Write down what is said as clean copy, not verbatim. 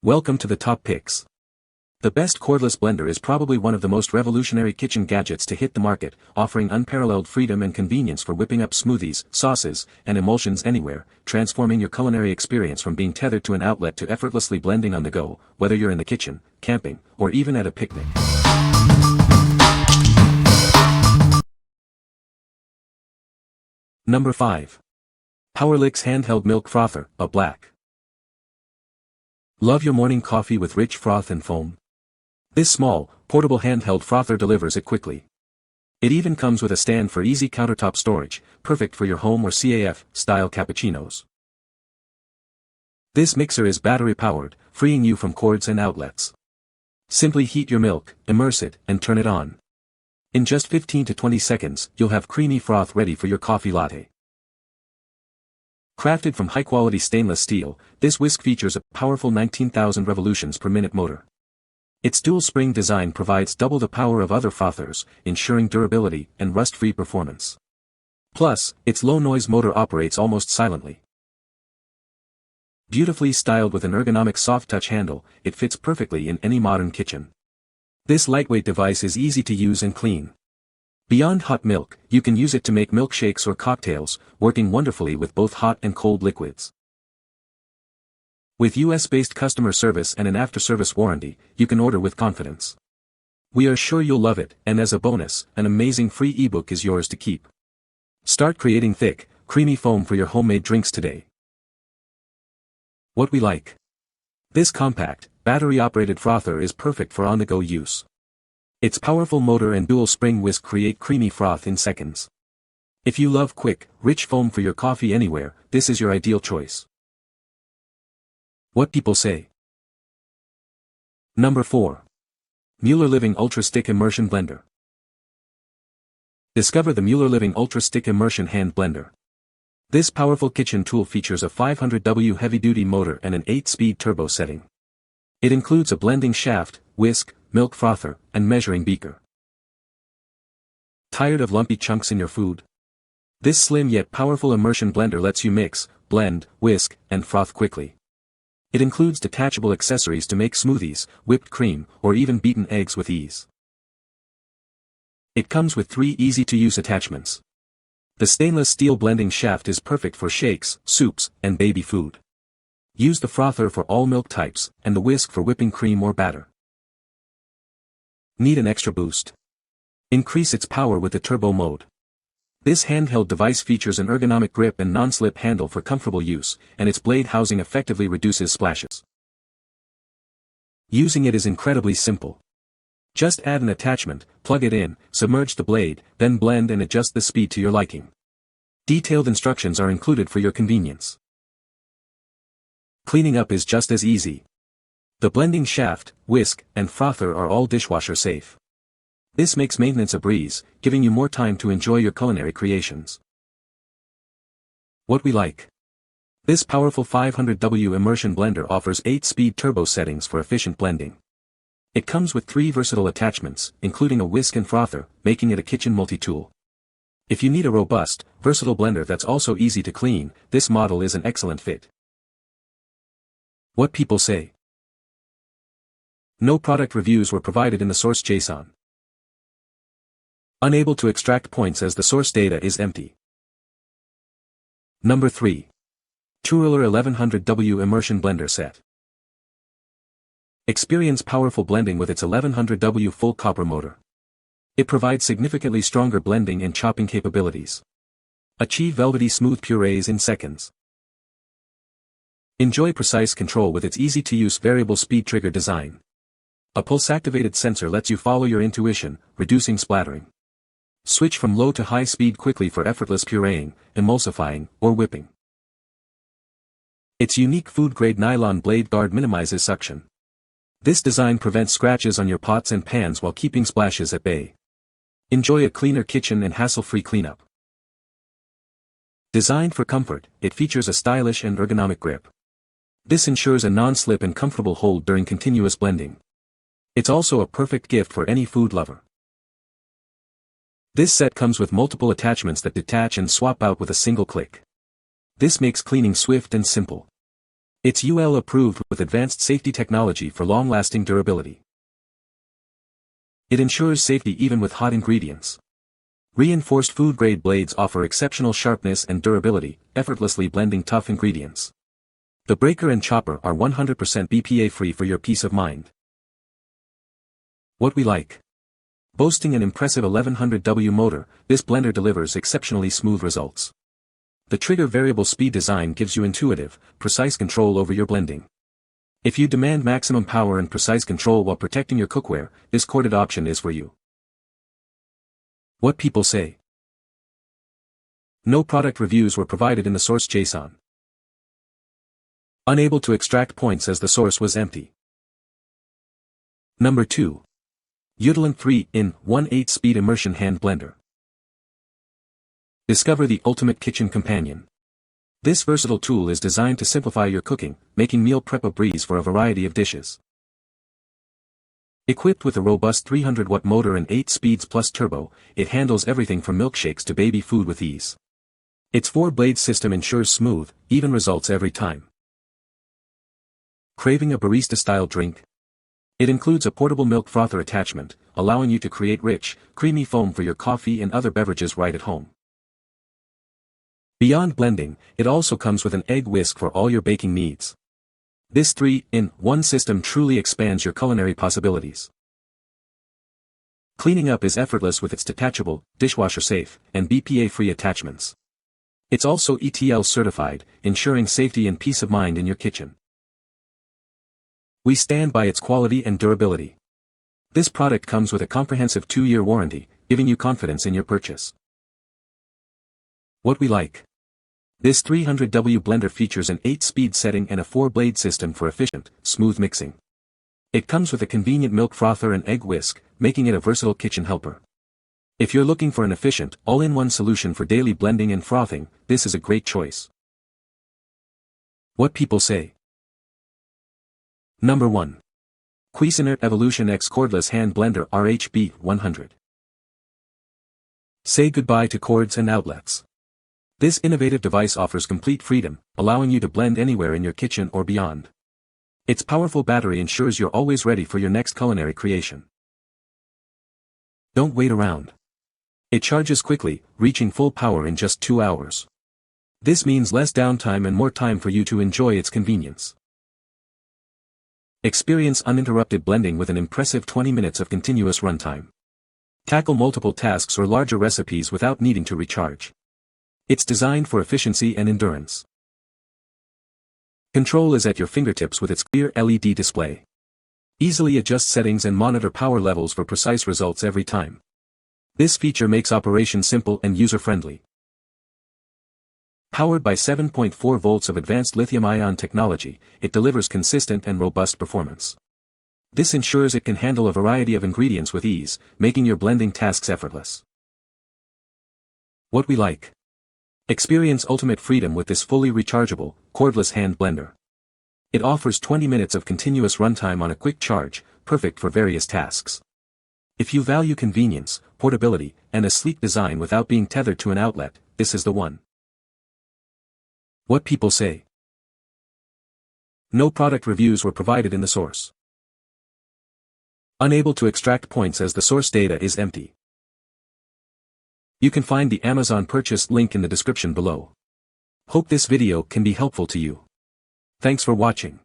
Welcome to the top picks. The best cordless blender is probably one of the most revolutionary kitchen gadgets to hit the market, offering unparalleled freedom and convenience for whipping up smoothies, sauces, and emulsions anywhere, transforming your culinary experience from being tethered to an outlet to effortlessly blending on the go, whether you're in the kitchen, camping, or even at a picnic. Number 5. PowerLix Handheld Milk Frother, a black. Love your morning coffee with rich froth and foam? This small, portable handheld frother delivers it quickly. It even comes with a stand for easy countertop storage, perfect for your home or CAF-style cappuccinos. This mixer is battery-powered, freeing you from cords and outlets. Simply heat your milk, immerse it, and turn it on. In just 15 to 20 seconds, you'll have creamy froth ready for your coffee latte. Crafted from high-quality stainless steel, this whisk features a powerful 19,000 revolutions per minute motor. Its dual-spring design provides double the power of other frothers, ensuring durability and rust-free performance. Plus, its low-noise motor operates almost silently. Beautifully styled with an ergonomic soft-touch handle, it fits perfectly in any modern kitchen. This lightweight device is easy to use and clean. Beyond hot milk, you can use it to make milkshakes or cocktails, working wonderfully with both hot and cold liquids. With US-based customer service and an after-service warranty, you can order with confidence. We are sure you'll love it, and as a bonus, an amazing free ebook is yours to keep. Start creating thick, creamy foam for your homemade drinks today. What we like. This compact, battery-operated frother is perfect for on-the-go use. Its powerful motor and dual-spring whisk create creamy froth in seconds. If you love quick, rich foam for your coffee anywhere, this is your ideal choice. What people say. Number 4. MuellerLiving Ultra Stick Immersion Blender. Discover the MuellerLiving Ultra Stick Immersion Hand Blender. This powerful kitchen tool features a 500W heavy-duty motor and an 8-speed turbo setting. It includes a blending shaft, whisk, milk frother, and measuring beaker. Tired of lumpy chunks in your food? This slim yet powerful immersion blender lets you mix, blend, whisk, and froth quickly. It includes detachable accessories to make smoothies, whipped cream, or even beaten eggs with ease. It comes with 3 easy-to-use attachments. The stainless steel blending shaft is perfect for shakes, soups, and baby food. Use the frother for all milk types, and the whisk for whipping cream or batter. Need an extra boost? Increase its power with the turbo mode. This handheld device features an ergonomic grip and non-slip handle for comfortable use, and its blade housing effectively reduces splashes. Using it is incredibly simple. Just add an attachment, plug it in, submerge the blade, then blend and adjust the speed to your liking. Detailed instructions are included for your convenience. Cleaning up is just as easy. The blending shaft, whisk, and frother are all dishwasher safe. This makes maintenance a breeze, giving you more time to enjoy your culinary creations. What we like. This powerful 500W immersion blender offers 8-speed turbo settings for efficient blending. It comes with 3 versatile attachments, including a whisk and frother, making it a kitchen multi-tool. If you need a robust, versatile blender that's also easy to clean, this model is an excellent fit. What people say. No product reviews were provided in the source JSON. Unable to extract points as the source data is empty. Number 3. Turelar 1100W Immersion Blender Set. Experience powerful blending with its 1100W full copper motor. It provides significantly stronger blending and chopping capabilities. Achieve velvety smooth purees in seconds. Enjoy precise control with its easy-to-use variable speed trigger design. A pulse-activated sensor lets you follow your intuition, reducing splattering. Switch from low to high speed quickly for effortless pureeing, emulsifying, or whipping. Its unique food-grade nylon blade guard minimizes suction. This design prevents scratches on your pots and pans while keeping splashes at bay. Enjoy a cleaner kitchen and hassle-free cleanup. Designed for comfort, it features a stylish and ergonomic grip. This ensures a non-slip and comfortable hold during continuous blending. It's also a perfect gift for any food lover. This set comes with multiple attachments that detach and swap out with a single click. This makes cleaning swift and simple. It's UL approved with advanced safety technology for long-lasting durability. It ensures safety even with hot ingredients. Reinforced food-grade blades offer exceptional sharpness and durability, effortlessly blending tough ingredients. The breaker and chopper are 100% BPA-free for your peace of mind. What we like. Boasting an impressive 1100W motor, this blender delivers exceptionally smooth results. The trigger variable speed design gives you intuitive, precise control over your blending. If you demand maximum power and precise control while protecting your cookware, this corded option is for you. What people say. No product reviews were provided in the source JSON. Unable to extract points as the source was empty. Number 2. UTALENT 3-in-1 8-speed immersion hand blender. Discover the ultimate kitchen companion. This versatile tool is designed to simplify your cooking, making meal prep a breeze for a variety of dishes. Equipped with a robust 300-watt motor and 8 speeds plus turbo, it handles everything from milkshakes to baby food with ease. Its 4-blade system ensures smooth, even results every time. Craving a barista-style drink? It includes a portable milk frother attachment, allowing you to create rich, creamy foam for your coffee and other beverages right at home. Beyond blending, it also comes with an egg whisk for all your baking needs. This 3-in-1 system truly expands your culinary possibilities. Cleaning up is effortless with its detachable, dishwasher-safe, and BPA-free attachments. It's also ETL certified, ensuring safety and peace of mind in your kitchen. We stand by its quality and durability. This product comes with a comprehensive 2-year warranty, giving you confidence in your purchase. What we like. This 300W blender features an 8-speed setting and a 4-blade system for efficient, smooth mixing. It comes with a convenient milk frother and egg whisk, making it a versatile kitchen helper. If you're looking for an efficient, all-in-one solution for daily blending and frothing, this is a great choice. What people say. Number 1. Cuisinart EvolutionX Cordless Hand Blender RHB 100. Say goodbye to cords and outlets. This innovative device offers complete freedom, allowing you to blend anywhere in your kitchen or beyond. Its powerful battery ensures you're always ready for your next culinary creation. Don't wait around. It charges quickly, reaching full power in just 2 hours. This means less downtime and more time for you to enjoy its convenience. Experience uninterrupted blending with an impressive 20 minutes of continuous runtime. Tackle multiple tasks or larger recipes without needing to recharge. It's designed for efficiency and endurance. Control is at your fingertips with its clear LED display. Easily adjust settings and monitor power levels for precise results every time. This feature makes operation simple and user-friendly. Powered by 7.4 volts of advanced lithium-ion technology, it delivers consistent and robust performance. This ensures it can handle a variety of ingredients with ease, making your blending tasks effortless. What we like. Experience ultimate freedom with this fully rechargeable, cordless hand blender. It offers 20 minutes of continuous runtime on a quick charge, perfect for various tasks. If you value convenience, portability, and a sleek design without being tethered to an outlet, this is the one. What people say. No product reviews were provided in the source. Unable to extract points as the source data is empty. You can find the Amazon purchase link in the description below. Hope this video can be helpful to you. Thanks for watching.